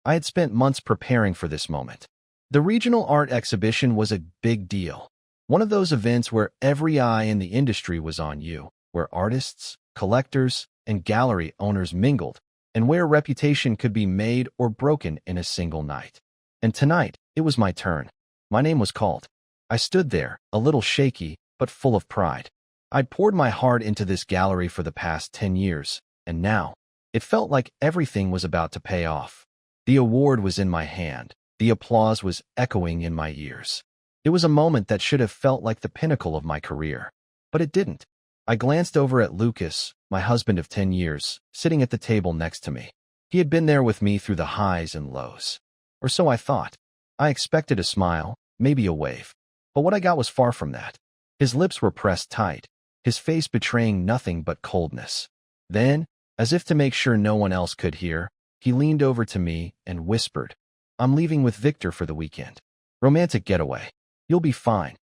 I had spent months preparing for this moment. The regional art exhibition was a big deal. One of those events where every eye in the industry was on you, where artists, collectors, and gallery owners mingled, and where reputation could be made or broken in a single night. And tonight, it was my turn. My name was called. I stood there, a little shaky, but full of pride. I'd poured my heart into this gallery for the past 10 years, and now, it felt like everything was about to pay off. The award was in my hand. The applause was echoing in my ears. It was a moment that should have felt like the pinnacle of my career. But it didn't. I glanced over at Lucas, my husband of 10 years, sitting at the table next to me. He had been there with me through the highs and lows. Or so I thought. I expected a smile, maybe a wave. But what I got was far from that. His lips were pressed tight, his face betraying nothing but coldness. Then, as if to make sure no one else could hear, he leaned over to me and whispered, "I'm leaving with Victor for the weekend. Romantic getaway. You'll be fine."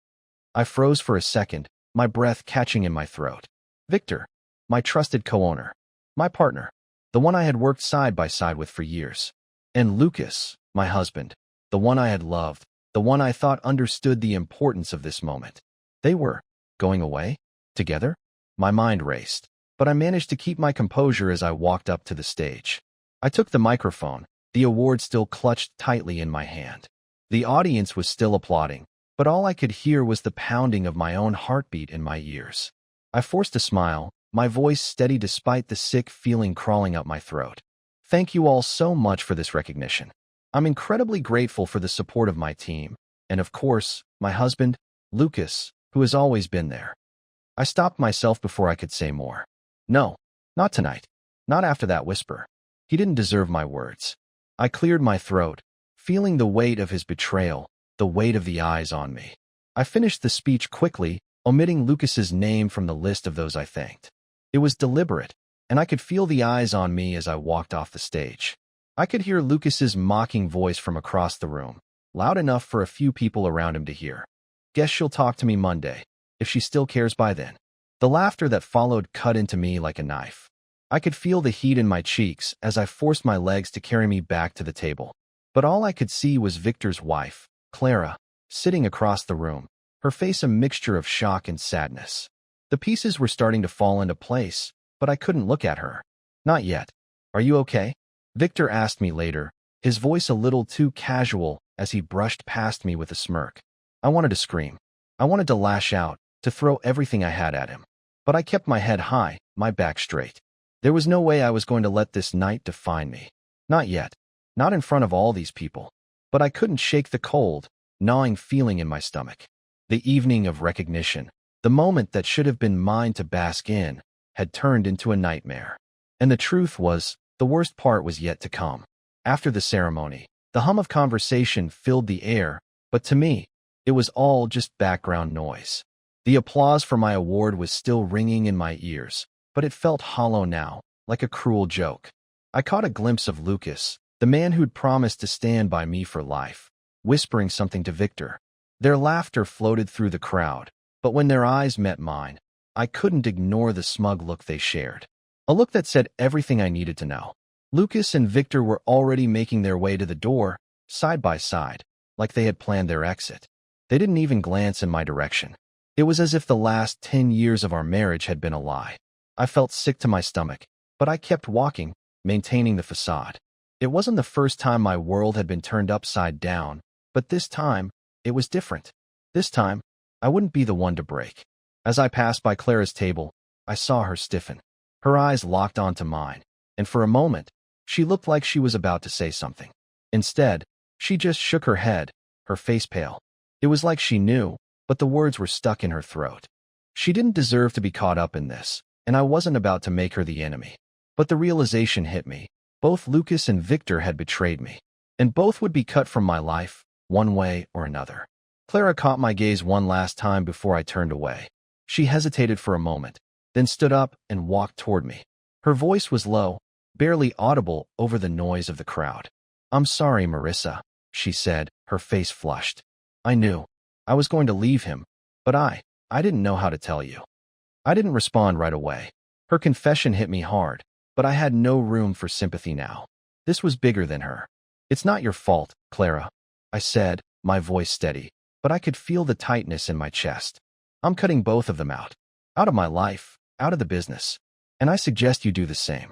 I froze for a second, my breath catching in my throat. Victor, my trusted co-owner, my partner, the one I had worked side by side with for years. And Lucas, my husband, the one I had loved, the one I thought understood the importance of this moment. They were going away? Together? My mind raced, but I managed to keep my composure as I walked up to the stage. I took the microphone, the award still clutched tightly in my hand. The audience was still applauding, but all I could hear was the pounding of my own heartbeat in my ears. I forced a smile, my voice steady despite the sick feeling crawling up my throat. Thank you all so much for this recognition. I'm incredibly grateful for the support of my team, and of course, my husband, Lucas, who has always been there. I stopped myself before I could say more. No, not tonight. Not after that whisper. He didn't deserve my words. I cleared my throat, feeling the weight of his betrayal, the weight of the eyes on me. I finished the speech quickly, omitting Lucas's name from the list of those I thanked. It was deliberate, and I could feel the eyes on me as I walked off the stage. I could hear Lucas's mocking voice from across the room, loud enough for a few people around him to hear. Guess she'll talk to me Monday, if she still cares by then. The laughter that followed cut into me like a knife. I could feel the heat in my cheeks as I forced my legs to carry me back to the table. But all I could see was Victor's wife, Clara, sitting across the room, her face a mixture of shock and sadness. The pieces were starting to fall into place, but I couldn't look at her. Not yet. Are you okay? Victor asked me later, his voice a little too casual as he brushed past me with a smirk. I wanted to scream. I wanted to lash out, to throw everything I had at him. But I kept my head high, my back straight. There was no way I was going to let this night define me. Not yet. Not in front of all these people. But I couldn't shake the cold, gnawing feeling in my stomach. The evening of recognition, the moment that should have been mine to bask in, had turned into a nightmare. And the truth was, the worst part was yet to come. After the ceremony, the hum of conversation filled the air, but to me, it was all just background noise. The applause for my award was still ringing in my ears, but it felt hollow now, like a cruel joke. I caught a glimpse of Lucas, the man who'd promised to stand by me for life, whispering something to Victor. Their laughter floated through the crowd, but when their eyes met mine, I couldn't ignore the smug look they shared. A look that said everything I needed to know. Lucas and Victor were already making their way to the door, side by side, like they had planned their exit. They didn't even glance in my direction. It was as if the last 10 years of our marriage had been a lie. I felt sick to my stomach, but I kept walking, maintaining the facade. It wasn't the first time my world had been turned upside down, but this time, it was different. This time, I wouldn't be the one to break. As I passed by Clara's table, I saw her stiffen. Her eyes locked onto mine, and for a moment, she looked like she was about to say something. Instead, she just shook her head, her face pale. It was like she knew, but the words were stuck in her throat. She didn't deserve to be caught up in this, and I wasn't about to make her the enemy. But the realization hit me. Both Lucas and Victor had betrayed me, and both would be cut from my life, one way or another. Clara caught my gaze one last time before I turned away. She hesitated for a moment, then stood up and walked toward me. Her voice was low, barely audible over the noise of the crowd. "I'm sorry, Marissa," she said, her face flushed. "I knew. I was going to leave him, but I didn't know how to tell you." I didn't respond right away. Her confession hit me hard, but I had no room for sympathy now. This was bigger than her. It's not your fault, Clara, I said, my voice steady, but I could feel the tightness in my chest. I'm cutting both of them out. Out of my life, out of the business. And I suggest you do the same.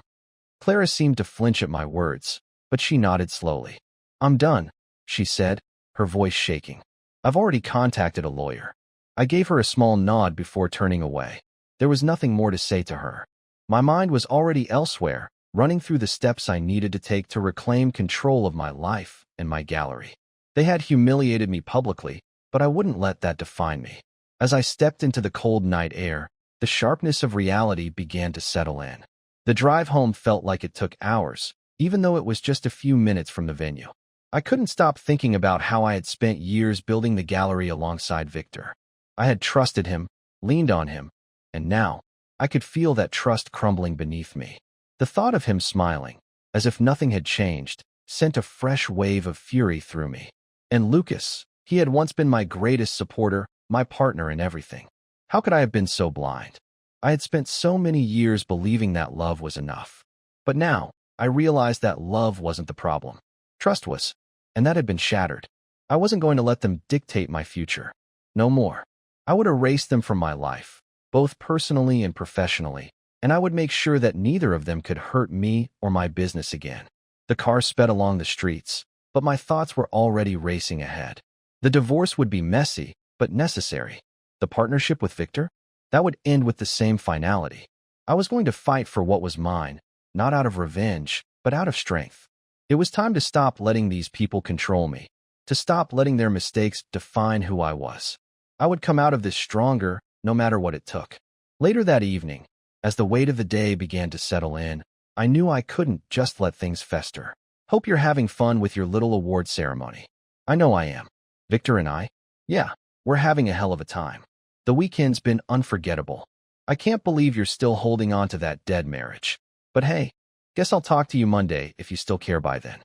Clara seemed to flinch at my words, but she nodded slowly. I'm done, she said, her voice shaking. I've already contacted a lawyer. I gave her a small nod before turning away. There was nothing more to say to her. My mind was already elsewhere, running through the steps I needed to take to reclaim control of my life and my gallery. They had humiliated me publicly, but I wouldn't let that define me. As I stepped into the cold night air, the sharpness of reality began to settle in. The drive home felt like it took hours, even though it was just a few minutes from the venue. I couldn't stop thinking about how I had spent years building the gallery alongside Victor. I had trusted him, leaned on him, and now I could feel that trust crumbling beneath me. The thought of him smiling, as if nothing had changed, sent a fresh wave of fury through me. And Lucas, he had once been my greatest supporter, my partner in everything. How could I have been so blind? I had spent so many years believing that love was enough. But now, I realized that love wasn't the problem. Trust was, and that had been shattered. I wasn't going to let them dictate my future. No more. I would erase them from my life, both personally and professionally, and I would make sure that neither of them could hurt me or my business again. The car sped along the streets, but my thoughts were already racing ahead. The divorce would be messy, but necessary. The partnership with Victor? That would end with the same finality. I was going to fight for what was mine, not out of revenge, but out of strength. It was time to stop letting these people control me, to stop letting their mistakes define who I was. I would come out of this stronger, no matter what it took. Later that evening, as the weight of the day began to settle in, I knew I couldn't just let things fester. Hope you're having fun with your little award ceremony. I know I am. Victor and I? Yeah, we're having a hell of a time. The weekend's been unforgettable. I can't believe you're still holding on to that dead marriage. But hey, guess I'll talk to you Monday if you still care by then.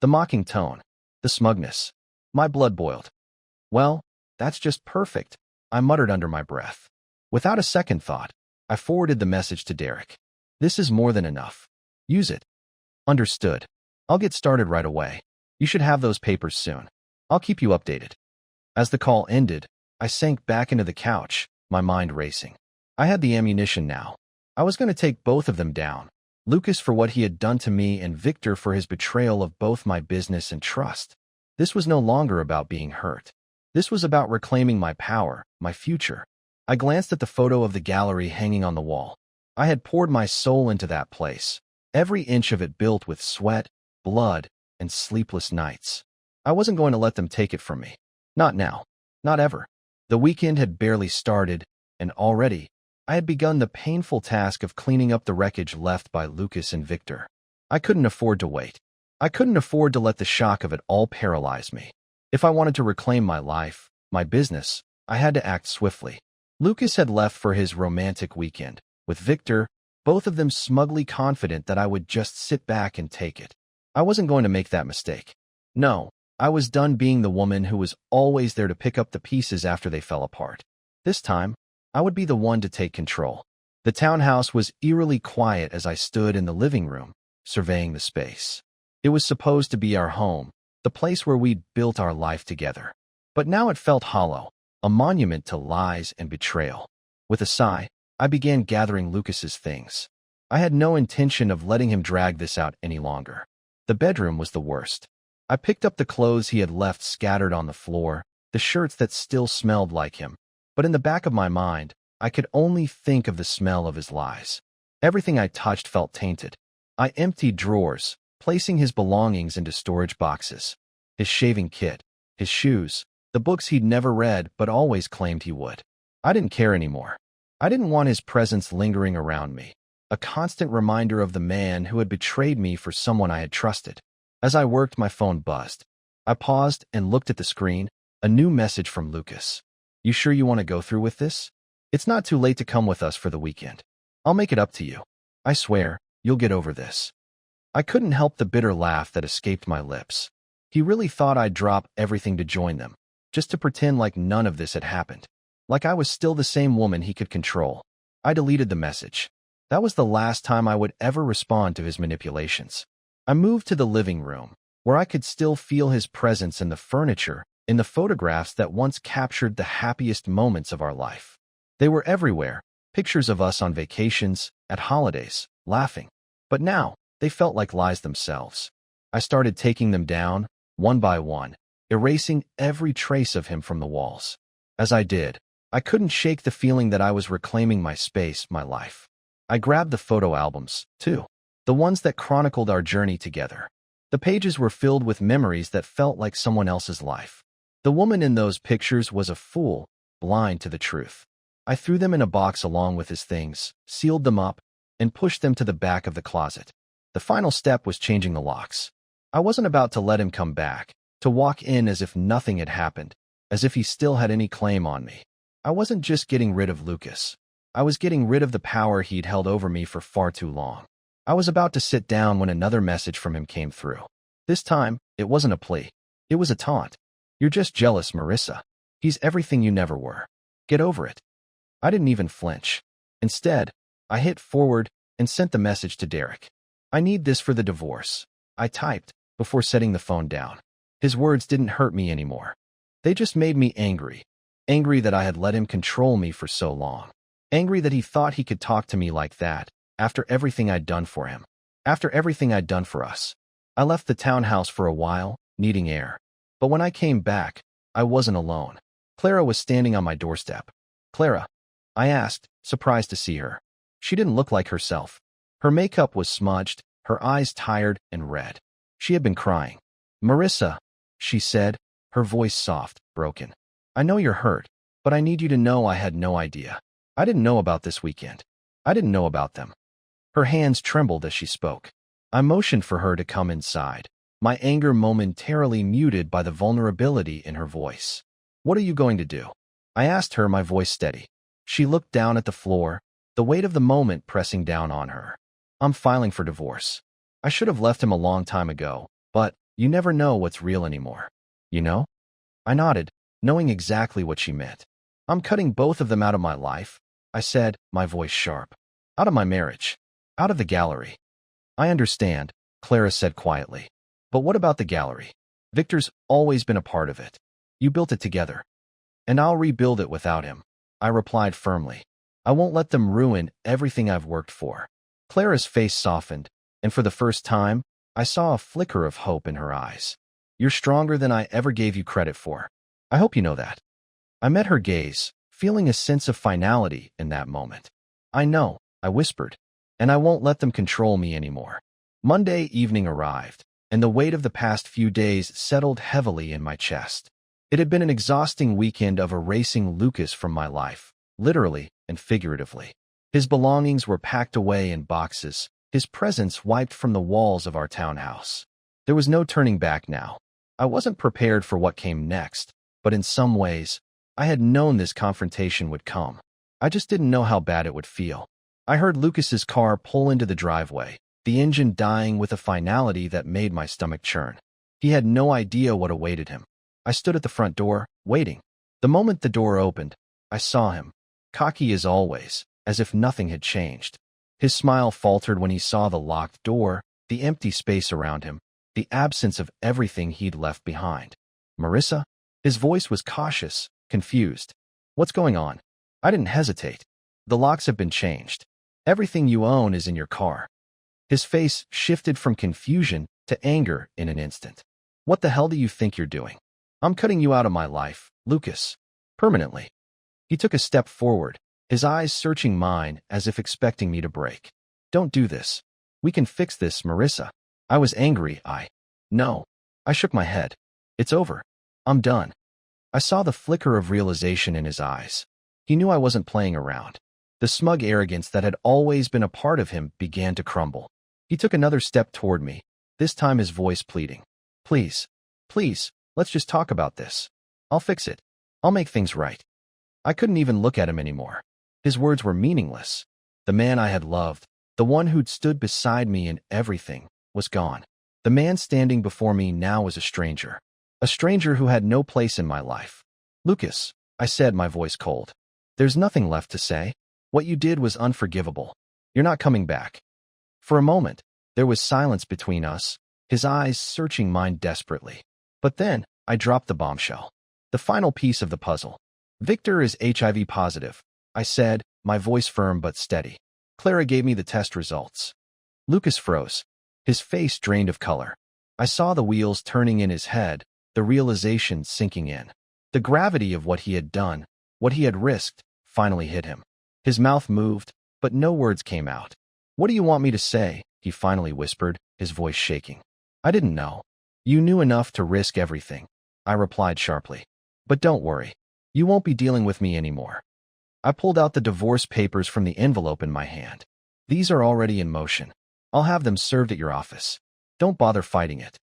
The mocking tone, the smugness. My blood boiled. Well, that's just perfect, I muttered under my breath. Without a second thought, I forwarded the message to Derek. This is more than enough. Use it. Understood. I'll get started right away. You should have those papers soon. I'll keep you updated. As the call ended, I sank back into the couch, my mind racing. I had the ammunition now. I was going to take both of them down. Lucas for what he had done to me and Victor for his betrayal of both my business and trust. This was no longer about being hurt. This was about reclaiming my power, my future. I glanced at the photo of the gallery hanging on the wall. I had poured my soul into that place, every inch of it built with sweat, blood, and sleepless nights. I wasn't going to let them take it from me. Not now. Not ever. The weekend had barely started, and already, I had begun the painful task of cleaning up the wreckage left by Lucas and Victor. I couldn't afford to wait. I couldn't afford to let the shock of it all paralyze me. If I wanted to reclaim my life, my business, I had to act swiftly. Lucas had left for his romantic weekend. With Victor, both of them smugly confident that I would just sit back and take it. I wasn't going to make that mistake. No, I was done being the woman who was always there to pick up the pieces after they fell apart. This time, I would be the one to take control. The townhouse was eerily quiet as I stood in the living room, surveying the space. It was supposed to be our home, the place where we'd built our life together. But now it felt hollow, a monument to lies and betrayal. With a sigh, I began gathering Lucas's things. I had no intention of letting him drag this out any longer. The bedroom was the worst. I picked up the clothes he had left scattered on the floor, the shirts that still smelled like him. But in the back of my mind, I could only think of the smell of his lies. Everything I touched felt tainted. I emptied drawers, placing his belongings into storage boxes. His shaving kit, his shoes, the books he'd never read but always claimed he would. I didn't care anymore. I didn't want his presence lingering around me, a constant reminder of the man who had betrayed me for someone I had trusted. As I worked, my phone buzzed. I paused and looked at the screen, a new message from Lucas. You sure you want to go through with this? It's not too late to come with us for the weekend. I'll make it up to you. I swear, you'll get over this. I couldn't help the bitter laugh that escaped my lips. He really thought I'd drop everything to join them, just to pretend like none of this had happened. Like I was still the same woman he could control. I deleted the message. That was the last time I would ever respond to his manipulations. I moved to the living room, where I could still feel his presence in the furniture, in the photographs that once captured the happiest moments of our life. They were everywhere, pictures of us on vacations, at holidays, laughing. But now, they felt like lies themselves. I started taking them down, one by one, erasing every trace of him from the walls. As I did, I couldn't shake the feeling that I was reclaiming my space, my life. I grabbed the photo albums, too. The ones that chronicled our journey together. The pages were filled with memories that felt like someone else's life. The woman in those pictures was a fool, blind to the truth. I threw them in a box along with his things, sealed them up, and pushed them to the back of the closet. The final step was changing the locks. I wasn't about to let him come back, to walk in as if nothing had happened, as if he still had any claim on me. I wasn't just getting rid of Lucas. I was getting rid of the power he'd held over me for far too long. I was about to sit down when another message from him came through. This time, it wasn't a plea. It was a taunt. "You're just jealous, Marissa. He's everything you never were. Get over it." I didn't even flinch. Instead, I hit forward and sent the message to Derek. "I need this for the divorce," I typed, before setting the phone down. His words didn't hurt me anymore. They just made me angry. Angry that I had let him control me for so long. Angry that he thought he could talk to me like that, after everything I'd done for him. After everything I'd done for us. I left the townhouse for a while, needing air. But when I came back, I wasn't alone. Clara was standing on my doorstep. "Clara?" I asked, surprised to see her. She didn't look like herself. Her makeup was smudged, her eyes tired and red. She had been crying. "Marissa," she said, her voice soft, broken. "I know you're hurt, but I need you to know I had no idea. I didn't know about this weekend. I didn't know about them." Her hands trembled as she spoke. I motioned for her to come inside, my anger momentarily muted by the vulnerability in her voice. "What are you going to do?" I asked her, my voice steady. She looked down at the floor, the weight of the moment pressing down on her. "I'm filing for divorce. I should have left him a long time ago, but you never know what's real anymore. You know?" I nodded, knowing exactly what she meant. "I'm cutting both of them out of my life," I said, my voice sharp. "Out of my marriage. Out of the gallery." "I understand," Clara said quietly. "But what about the gallery? Victor's always been a part of it. You built it together. And I'll rebuild it without him," I replied firmly. "I won't let them ruin everything I've worked for." Clara's face softened, and for the first time, I saw a flicker of hope in her eyes. "You're stronger than I ever gave you credit for. I hope you know that." I met her gaze, feeling a sense of finality in that moment. "I know," I whispered, "and I won't let them control me anymore." Monday evening arrived, and the weight of the past few days settled heavily in my chest. It had been an exhausting weekend of erasing Lucas from my life, literally and figuratively. His belongings were packed away in boxes, his presence wiped from the walls of our townhouse. There was no turning back now. I wasn't prepared for what came next, but in some ways, I had known this confrontation would come. I just didn't know how bad it would feel. I heard Lucas's car pull into the driveway, the engine dying with a finality that made my stomach churn. He had no idea what awaited him. I stood at the front door, waiting. The moment the door opened, I saw him, cocky as always, as if nothing had changed. His smile faltered when he saw the locked door, the empty space around him, the absence of everything he'd left behind. "Marissa?" His voice was cautious, confused. "What's going on?" I didn't hesitate. "The locks have been changed. Everything you own is in your car." His face shifted from confusion to anger in an instant. "What the hell do you think you're doing? I'm cutting you out of my life, Lucas. Permanently." He took a step forward, his eyes searching mine as if expecting me to break. "Don't do this. We can fix this, Marissa." I was angry. No. I shook my head. "It's over. I'm done." I saw the flicker of realization in his eyes. He knew I wasn't playing around. The smug arrogance that had always been a part of him began to crumble. He took another step toward me, this time his voice pleading. Please, let's just talk about this. I'll fix it. I'll make things right." I couldn't even look at him anymore. His words were meaningless. The man I had loved, the one who'd stood beside me in everything, was gone. The man standing before me now was a stranger who had no place in my life. "Lucas," I said, my voice cold. "There's nothing left to say. What you did was unforgivable. You're not coming back." For a moment, there was silence between us, his eyes searching mine desperately. But then, I dropped the bombshell. The final piece of the puzzle. Victor is HIV positive, I said, my voice firm but steady. Clara gave me the test results. Lucas froze, his face drained of color. I saw the wheels turning in his head, the realization sinking in. The gravity of what he had done, what he had risked, finally hit him. His mouth moved, but no words came out. "What do you want me to say?" he finally whispered, his voice shaking. "I didn't know. You knew enough to risk everything," I replied sharply. "But don't worry. You won't be dealing with me anymore." I pulled out the divorce papers from the envelope in my hand. "These are already in motion. I'll have them served at your office. Don't bother fighting it."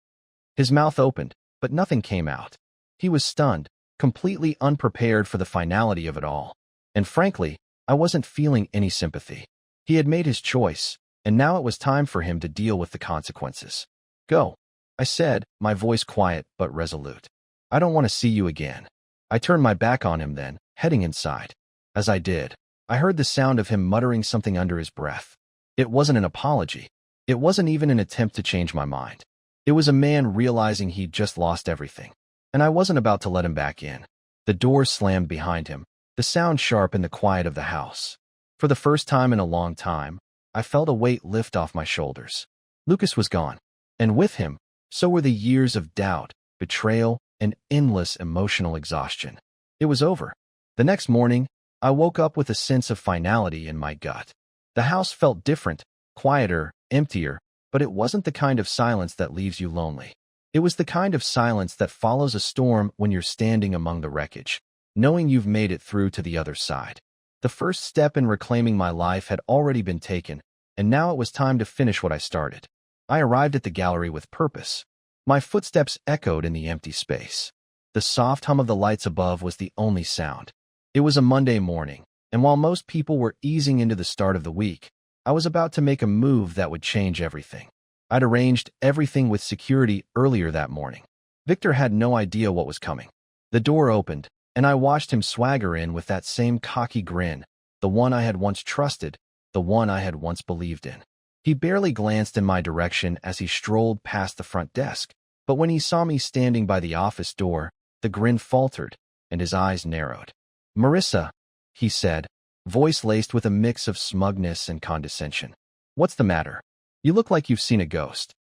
His mouth opened, but nothing came out. He was stunned, completely unprepared for the finality of it all. And frankly, I wasn't feeling any sympathy. He had made his choice, and now it was time for him to deal with the consequences. "Go," I said, my voice quiet but resolute. "I don't want to see you again." I turned my back on him then, heading inside. As I did, I heard the sound of him muttering something under his breath. It wasn't an apology. It wasn't even an attempt to change my mind. It was a man realizing he'd just lost everything. And I wasn't about to let him back in. The door slammed behind him, the sound sharp in the quiet of the house. For the first time in a long time, I felt a weight lift off my shoulders. Lucas was gone. And with him, so were the years of doubt, betrayal, and endless emotional exhaustion. It was over. The next morning, I woke up with a sense of finality in my gut. The house felt different, quieter, emptier, but it wasn't the kind of silence that leaves you lonely. It was the kind of silence that follows a storm when you're standing among the wreckage, knowing you've made it through to the other side. The first step in reclaiming my life had already been taken, and now it was time to finish what I started. I arrived at the gallery with purpose. My footsteps echoed in the empty space. The soft hum of the lights above was the only sound. It was a Monday morning, and while most people were easing into the start of the week, I was about to make a move that would change everything. I'd arranged everything with security earlier that morning. Victor had no idea what was coming. The door opened, and I watched him swagger in with that same cocky grin, the one I had once trusted, the one I had once believed in. He barely glanced in my direction as he strolled past the front desk, but when he saw me standing by the office door, the grin faltered, and his eyes narrowed. "Marissa," he said, voice laced with a mix of smugness and condescension. "What's the matter? You look like you've seen a ghost."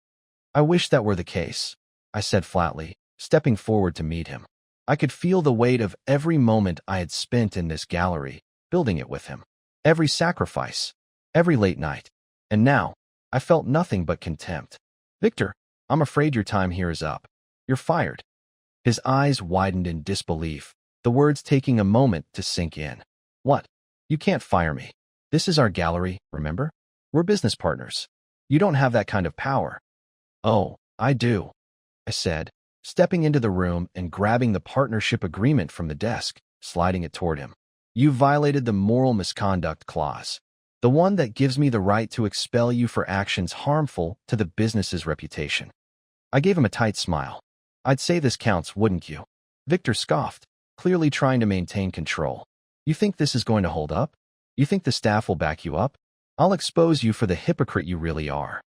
"I wish that were the case," I said flatly, stepping forward to meet him. I could feel the weight of every moment I had spent in this gallery, building it with him. Every sacrifice, every late night. And now, I felt nothing but contempt. "Victor, I'm afraid your time here is up. You're fired." His eyes widened in disbelief, the words taking a moment to sink in. "What? You can't fire me. This is our gallery, remember? We're business partners. You don't have that kind of power." "Oh, I do," I said, stepping into the room and grabbing the partnership agreement from the desk, sliding it toward him. "You violated the moral misconduct clause, the one that gives me the right to expel you for actions harmful to the business's reputation." I gave him a tight smile. "I'd say this counts, wouldn't you?" Victor scoffed, clearly trying to maintain control. "You think this is going to hold up? You think the staff will back you up? I'll expose you for the hypocrite you really are."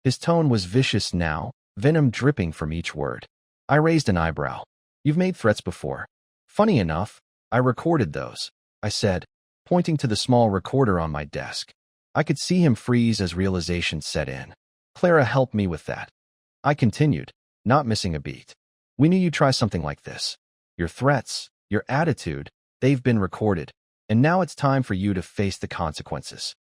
His tone was vicious now, venom dripping from each word. I raised an eyebrow. "You've made threats before. Funny enough, I recorded those," I said, pointing to the small recorder on my desk. I could see him freeze as realization set in. "Clara helped me with that." I continued, not missing a beat. "We knew you'd try something like this. Your threats, your attitude, they've been recorded, and now it's time for you to face the consequences."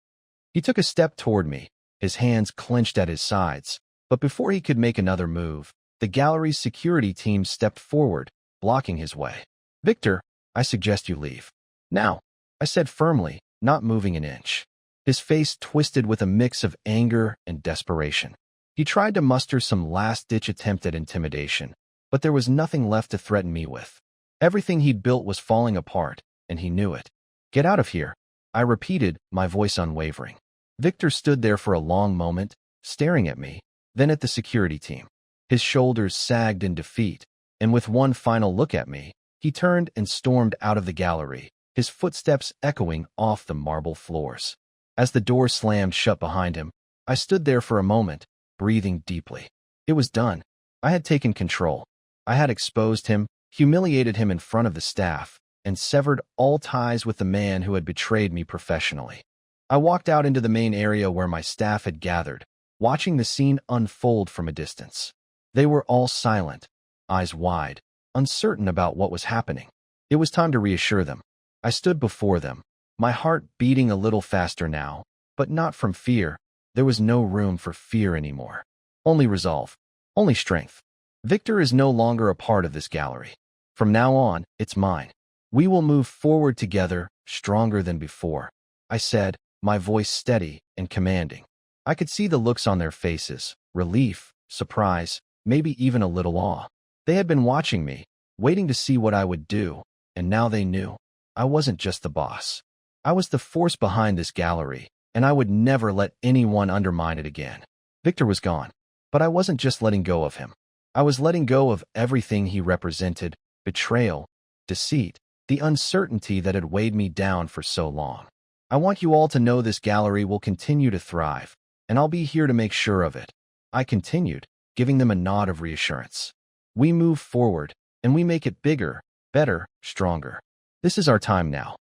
He took a step toward me, his hands clenched at his sides, but before he could make another move, the gallery's security team stepped forward, blocking his way. "Victor, I suggest you leave. Now," I said firmly, not moving an inch. His face twisted with a mix of anger and desperation. He tried to muster some last-ditch attempt at intimidation, but there was nothing left to threaten me with. Everything he'd built was falling apart, and he knew it. "Get out of here," I repeated, my voice unwavering. Victor stood there for a long moment, staring at me, then at the security team. His shoulders sagged in defeat, and with one final look at me, he turned and stormed out of the gallery, his footsteps echoing off the marble floors. As the door slammed shut behind him, I stood there for a moment, breathing deeply. It was done. I had taken control. I had exposed him, humiliated him in front of the staff, and severed all ties with the man who had betrayed me professionally. I walked out into the main area where my staff had gathered, watching the scene unfold from a distance. They were all silent, eyes wide, uncertain about what was happening. It was time to reassure them. I stood before them, my heart beating a little faster now, but not from fear. There was no room for fear anymore. Only resolve. Only strength. Victor is no longer a part of this gallery. From now on, it's mine. We will move forward together, stronger than before, I said, my voice steady and commanding. I could see the looks on their faces, relief, surprise, maybe even a little awe. They had been watching me, waiting to see what I would do, and now they knew. I wasn't just the boss. I was the force behind this gallery, and I would never let anyone undermine it again. Victor was gone, but I wasn't just letting go of him. I was letting go of everything he represented: betrayal, deceit, the uncertainty that had weighed me down for so long. I want you all to know this gallery will continue to thrive, and I'll be here to make sure of it. I continued, giving them a nod of reassurance. We move forward, and we make it bigger, better, stronger. This is our time now.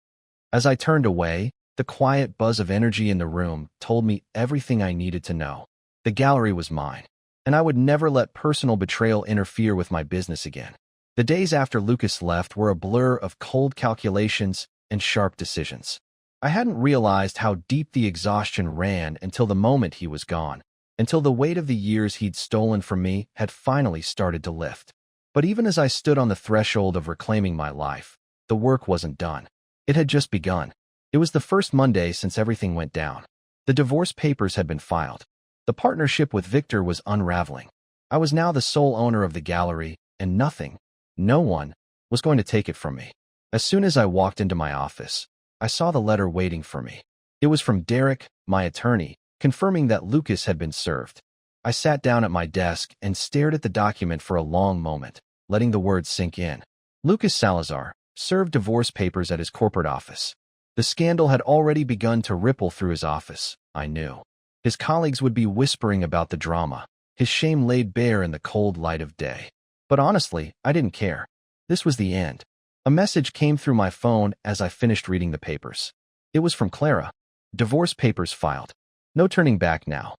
As I turned away, the quiet buzz of energy in the room told me everything I needed to know. The gallery was mine, and I would never let personal betrayal interfere with my business again. The days after Lucas left were a blur of cold calculations and sharp decisions. I hadn't realized how deep the exhaustion ran until the moment he was gone, until the weight of the years he'd stolen from me had finally started to lift. But even as I stood on the threshold of reclaiming my life, the work wasn't done. It had just begun. It was the first Monday since everything went down. The divorce papers had been filed. The partnership with Victor was unraveling. I was now the sole owner of the gallery, and nothing, no one, was going to take it from me. As soon as I walked into my office, I saw the letter waiting for me. It was from Derek, my attorney, confirming that Lucas had been served. I sat down at my desk and stared at the document for a long moment, letting the words sink in. Lucas Salazar served divorce papers at his corporate office. The scandal had already begun to ripple through his office, I knew. His colleagues would be whispering about the drama, his shame laid bare in the cold light of day. But honestly, I didn't care. This was the end. A message came through my phone as I finished reading the papers. It was from Clara. Divorce papers filed. No turning back now.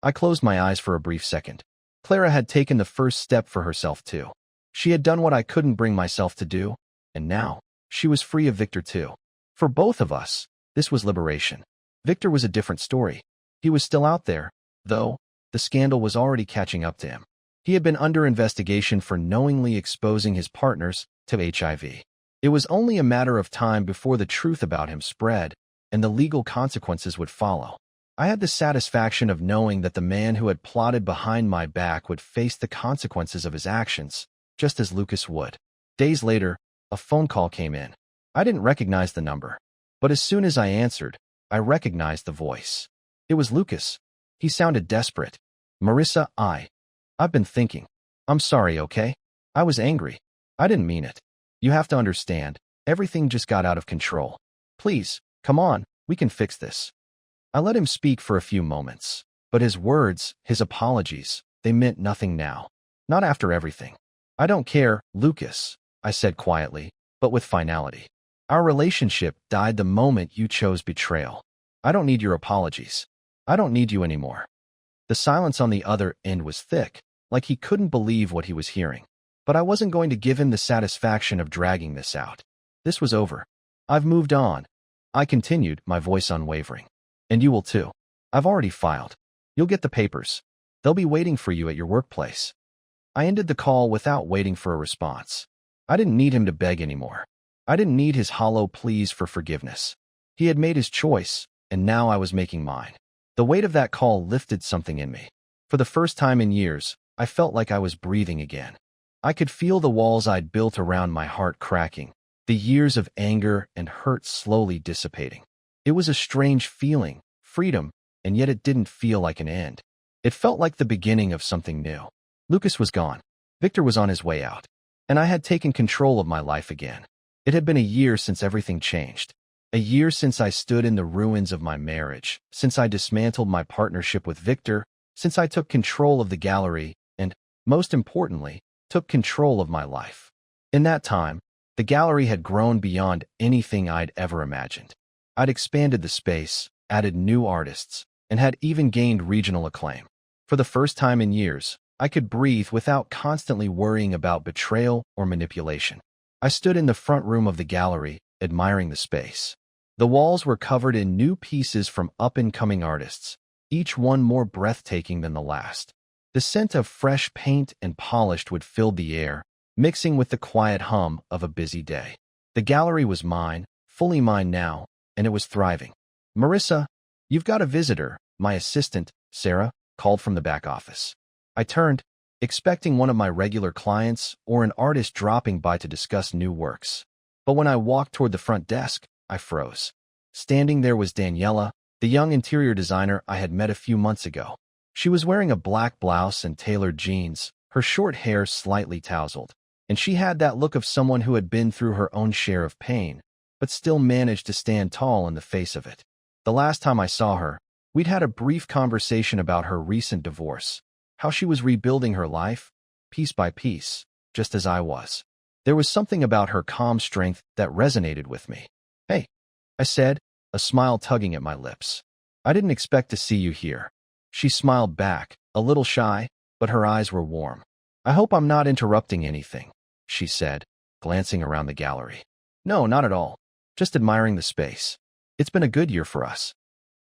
I closed my eyes for a brief second. Clara had taken the first step for herself too. She had done what I couldn't bring myself to do, and now she was free of Victor too. For both of us, this was liberation. Victor was a different story. He was still out there, though. The scandal was already catching up to him. He had been under investigation for knowingly exposing his partners to HIV. It was only a matter of time before the truth about him spread, and the legal consequences would follow. I had the satisfaction of knowing that the man who had plotted behind my back would face the consequences of his actions, just as Lucas would. Days later, a phone call came in. I didn't recognize the number, but as soon as I answered, I recognized the voice. It was Lucas. He sounded desperate. Marissa, I've been thinking. I'm sorry, okay? I was angry. I didn't mean it. You have to understand, everything just got out of control. Please, come on, we can fix this. I let him speak for a few moments, but his words, his apologies, they meant nothing now. Not after everything. I don't care, Lucas, I said quietly, but with finality. Our relationship died the moment you chose betrayal. I don't need your apologies. I don't need you anymore. The silence on the other end was thick, like he couldn't believe what he was hearing. But I wasn't going to give him the satisfaction of dragging this out. This was over. I've moved on. I continued, my voice unwavering. And you will too. I've already filed. You'll get the papers. They'll be waiting for you at your workplace. I ended the call without waiting for a response. I didn't need him to beg anymore. I didn't need his hollow pleas for forgiveness. He had made his choice, and now I was making mine. The weight of that call lifted something in me. For the first time in years, I felt like I was breathing again. I could feel the walls I'd built around my heart cracking, the years of anger and hurt slowly dissipating. It was a strange feeling, freedom, and yet it didn't feel like an end. It felt like the beginning of something new. Lucas was gone. Victor was on his way out. And I had taken control of my life again. It had been a year since everything changed. A year since I stood in the ruins of my marriage, since I dismantled my partnership with Victor, since I took control of the gallery, most importantly, took control of my life. In that time, the gallery had grown beyond anything I'd ever imagined. I'd expanded the space, added new artists, and had even gained regional acclaim. For the first time in years, I could breathe without constantly worrying about betrayal or manipulation. I stood in the front room of the gallery, admiring the space. The walls were covered in new pieces from up-and-coming artists, each one more breathtaking than the last. The scent of fresh paint and polish would fill the air, mixing with the quiet hum of a busy day. The gallery was mine, fully mine now, and it was thriving. "Marissa, you've got a visitor," my assistant, Sarah, called from the back office. I turned, expecting one of my regular clients or an artist dropping by to discuss new works. But when I walked toward the front desk, I froze. Standing there was Daniela, the young interior designer I had met a few months ago. She was wearing a black blouse and tailored jeans, her short hair slightly tousled, and she had that look of someone who had been through her own share of pain, but still managed to stand tall in the face of it. The last time I saw her, we'd had a brief conversation about her recent divorce, how she was rebuilding her life, piece by piece, just as I was. There was something about her calm strength that resonated with me. "Hey," I said, a smile tugging at my lips. "I didn't expect to see you here." She smiled back, a little shy, but her eyes were warm. "I hope I'm not interrupting anything," she said, glancing around the gallery. "No, not at all. Just admiring the space. It's been a good year for us."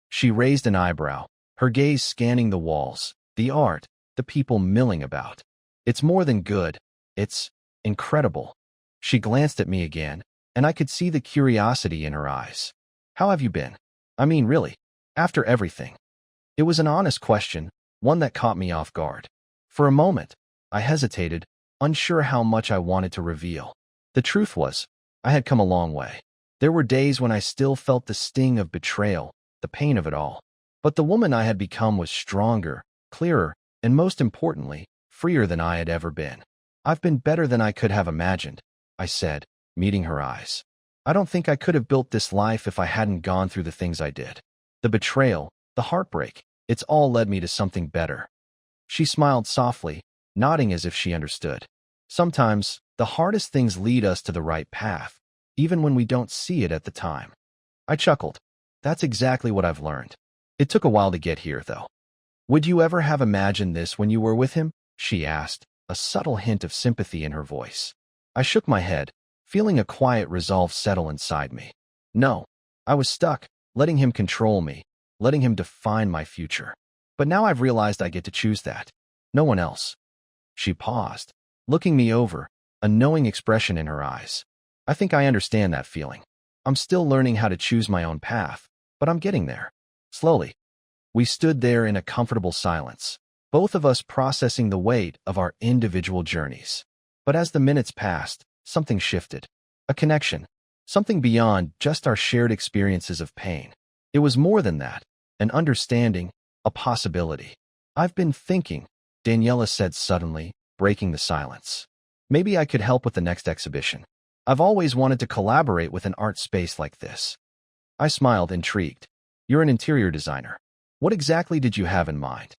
She raised an eyebrow, her gaze scanning the walls, the art, the people milling about. "It's more than good. It's incredible." She glanced at me again, and I could see the curiosity in her eyes. "How have you been? I mean, really, after everything?" It was an honest question, one that caught me off guard. For a moment, I hesitated, unsure how much I wanted to reveal. The truth was, I had come a long way. There were days when I still felt the sting of betrayal, the pain of it all. But the woman I had become was stronger, clearer, and most importantly, freer than I had ever been. "I've been better than I could have imagined," I said, meeting her eyes. "I don't think I could have built this life if I hadn't gone through the things I did. The betrayal, the heartbreak, it's all led me to something better." She smiled softly, nodding as if she understood. Sometimes, the hardest things lead us to the right path, even when we don't see it at the time. I chuckled. "That's exactly what I've learned. It took a while to get here, though." "Would you ever have imagined this when you were with him?" she asked, a subtle hint of sympathy in her voice. I shook my head, feeling a quiet resolve settle inside me. No, I was stuck, letting him control me, letting him define my future. But now I've realized I get to choose that. No one else. She paused, looking me over, a knowing expression in her eyes. "I think I understand that feeling. I'm still learning how to choose my own path, but I'm getting there. Slowly." We stood there in a comfortable silence, both of us processing the weight of our individual journeys. But as the minutes passed, something shifted. A connection. Something beyond just our shared experiences of pain. It was more than that. An understanding, a possibility. "I've been thinking," Daniela said suddenly, breaking the silence. "Maybe I could help with the next exhibition. I've always wanted to collaborate with an art space like this." I smiled, intrigued. "You're an interior designer. What exactly did you have in mind?"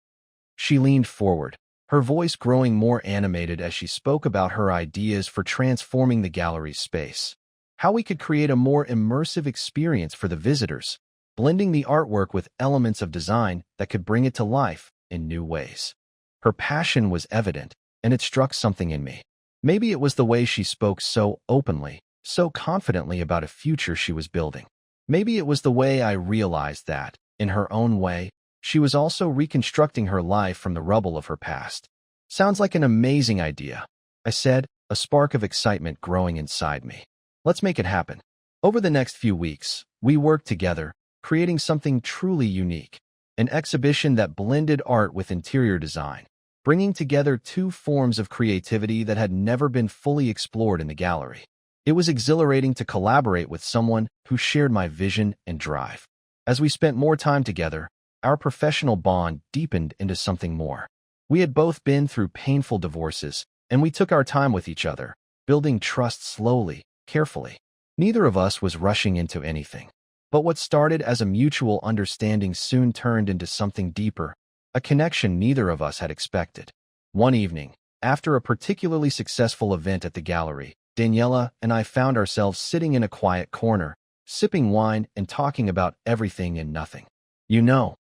She leaned forward, her voice growing more animated as she spoke about her ideas for transforming the gallery's space. How we could create a more immersive experience for the visitors, blending the artwork with elements of design that could bring it to life in new ways. Her passion was evident, and it struck something in me. Maybe it was the way she spoke so openly, so confidently about a future she was building. Maybe it was the way I realized that, in her own way, she was also reconstructing her life from the rubble of her past. "Sounds like an amazing idea," I said, a spark of excitement growing inside me. "Let's make it happen." Over the next few weeks, we worked together, creating something truly unique, an exhibition that blended art with interior design, bringing together two forms of creativity that had never been fully explored in the gallery. It was exhilarating to collaborate with someone who shared my vision and drive. As we spent more time together, our professional bond deepened into something more. We had both been through painful divorces, and we took our time with each other, building trust slowly, carefully. Neither of us was rushing into anything. But what started as a mutual understanding soon turned into something deeper, a connection neither of us had expected. One evening, After a particularly successful event at the gallery, Daniela and I found ourselves sitting in a quiet corner, sipping wine and talking about everything and nothing. You know,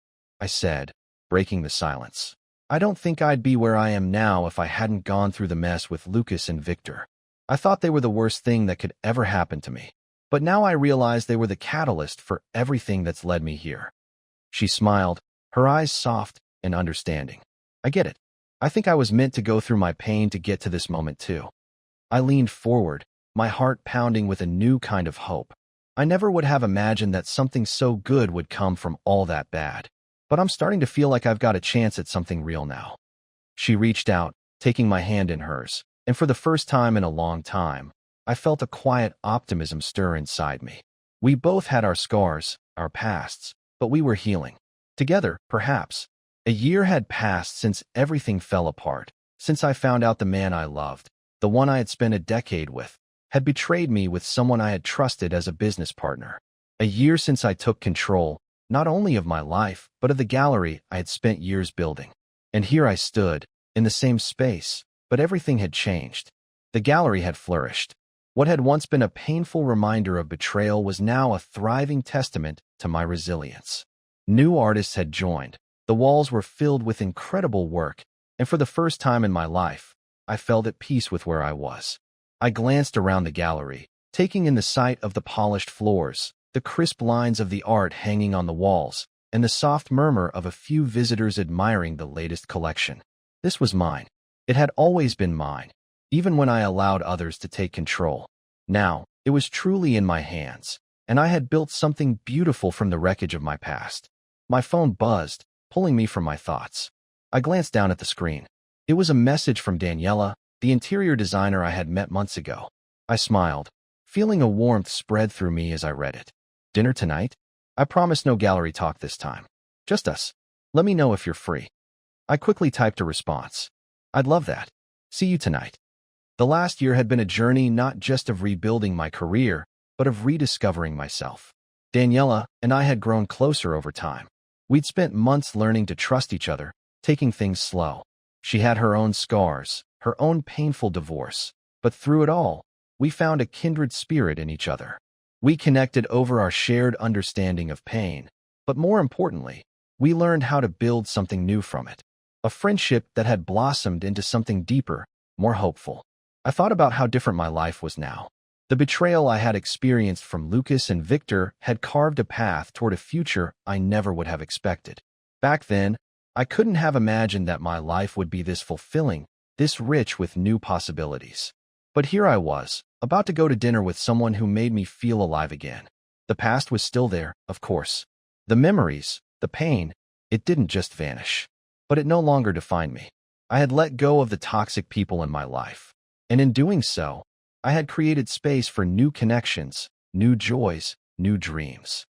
I said, breaking the silence. I don't think I'd be where I am now if I hadn't gone through the mess with Lucas and Victor. I thought they were the worst thing that could ever happen to me. But now I realize they were the catalyst for everything that's led me here. She smiled, her eyes soft and understanding. I get it. I think I was meant to go through my pain to get to this moment too. I leaned forward, my heart pounding with a new kind of hope. I never would have imagined that something so good would come from all that bad. But I'm starting to feel like I've got a chance at something real now. She reached out, taking my hand in hers, and for the first time in a long time, I felt a quiet optimism stir inside me. We both had our scars, our pasts, but we were healing. Together, perhaps. A year had passed since everything fell apart, since I found out the man I loved, the one I had spent a decade with, had betrayed me with someone I had trusted as a business partner. A year since I took control, not only of my life, but of the gallery I had spent years building. And here I stood, in the same space, but everything had changed. The gallery had flourished. What had once been a painful reminder of betrayal was now a thriving testament to my resilience. New artists had joined. The walls were filled with incredible work, and for the first time in my life, I felt at peace with where I was. I glanced around the gallery, taking in the sight of the polished floors, the crisp lines of the art hanging on the walls, and the soft murmur of a few visitors admiring the latest collection. This was mine. It had always been mine, even when I allowed others to take control. Now, it was truly in my hands, and I had built something beautiful from the wreckage of my past. My phone buzzed, pulling me from my thoughts. I glanced down at the screen. It was a message from Daniela, the interior designer I had met months ago. I smiled, feeling a warmth spread through me as I read it. Dinner tonight? I promise no gallery talk this time. Just us. Let me know if you're free. I quickly typed a response. I'd love that. See you tonight. The last year had been a journey not just of rebuilding my career, but of rediscovering myself. Daniela and I had grown closer over time. We'd spent months learning to trust each other, taking things slow. She had her own scars, her own painful divorce, but through it all, we found a kindred spirit in each other. We connected over our shared understanding of pain, but more importantly, we learned how to build something new from it. A friendship that had blossomed into something deeper, more hopeful. I thought about how different my life was now. The betrayal I had experienced from Lucas and Victor had carved a path toward a future I never would have expected. Back then, I couldn't have imagined that my life would be this fulfilling, this rich with new possibilities. But here I was, about to go to dinner with someone who made me feel alive again. The past was still there, of course. The memories, the pain, it didn't just vanish. But it no longer defined me. I had let go of the toxic people in my life. And in doing so, I had created space for new connections, new joys, new dreams.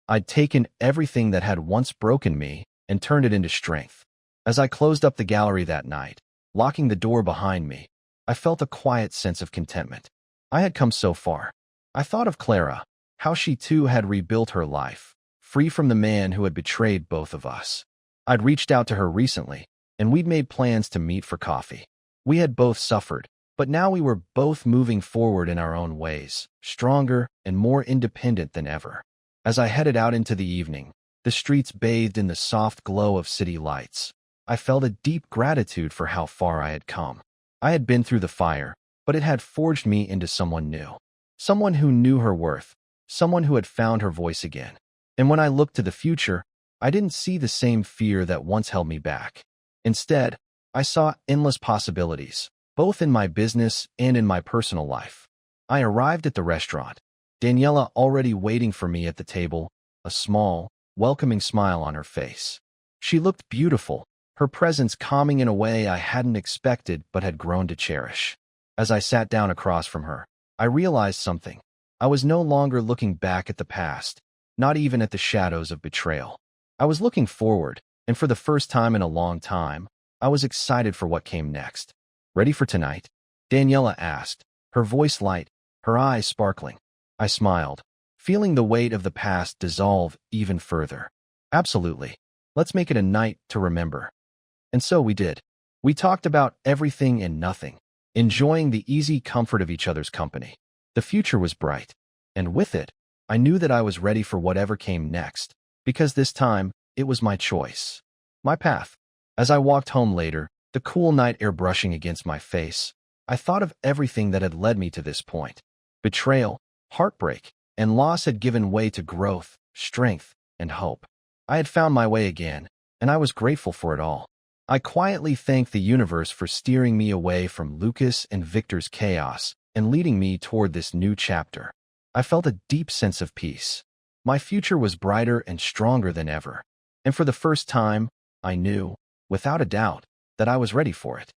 I'd taken everything that had once broken me and turned it into strength. As I closed up the gallery that night, locking the door behind me, I felt a quiet sense of contentment. I had come so far. I thought of Clara, how she too had rebuilt her life, free from the man who had betrayed both of us. I'd reached out to her recently, and we'd made plans to meet for coffee. We had both suffered, but now we were both moving forward in our own ways, stronger and more independent than ever. As I headed out into the evening, the streets bathed in the soft glow of city lights, I felt a deep gratitude for how far I had come. I had been through the fire, but it had forged me into someone new. Someone who knew her worth, someone who had found her voice again. And when I looked to the future, I didn't see the same fear that once held me back. Instead, I saw endless possibilities, both in my business and in my personal life. I arrived at the restaurant, Daniela already waiting for me at the table, a small, welcoming smile on her face. She looked beautiful, her presence calming in a way I hadn't expected but had grown to cherish. As I sat down across from her, I realized something. I was no longer looking back at the past, not even at the shadows of betrayal. I was looking forward, and for the first time in a long time, I was excited for what came next. Ready for tonight? Daniela asked, her voice light, her eyes sparkling. I smiled, feeling the weight of the past dissolve even further. Absolutely. Let's make it a night to remember. And so we did. We talked about everything and nothing, enjoying the easy comfort of each other's company. The future was bright, and with it, I knew that I was ready for whatever came next, because this time, it was my choice. My path. As I walked home later, the cool night air brushing against my face, I thought of everything that had led me to this point. Betrayal, heartbreak, and loss had given way to growth, strength, and hope. I had found my way again, and I was grateful for it all. I quietly thanked the universe for steering me away from Lucas and Victor's chaos and leading me toward this new chapter. I felt a deep sense of peace. My future was brighter and stronger than ever, and for the first time, I knew, without a doubt, that I was ready for it.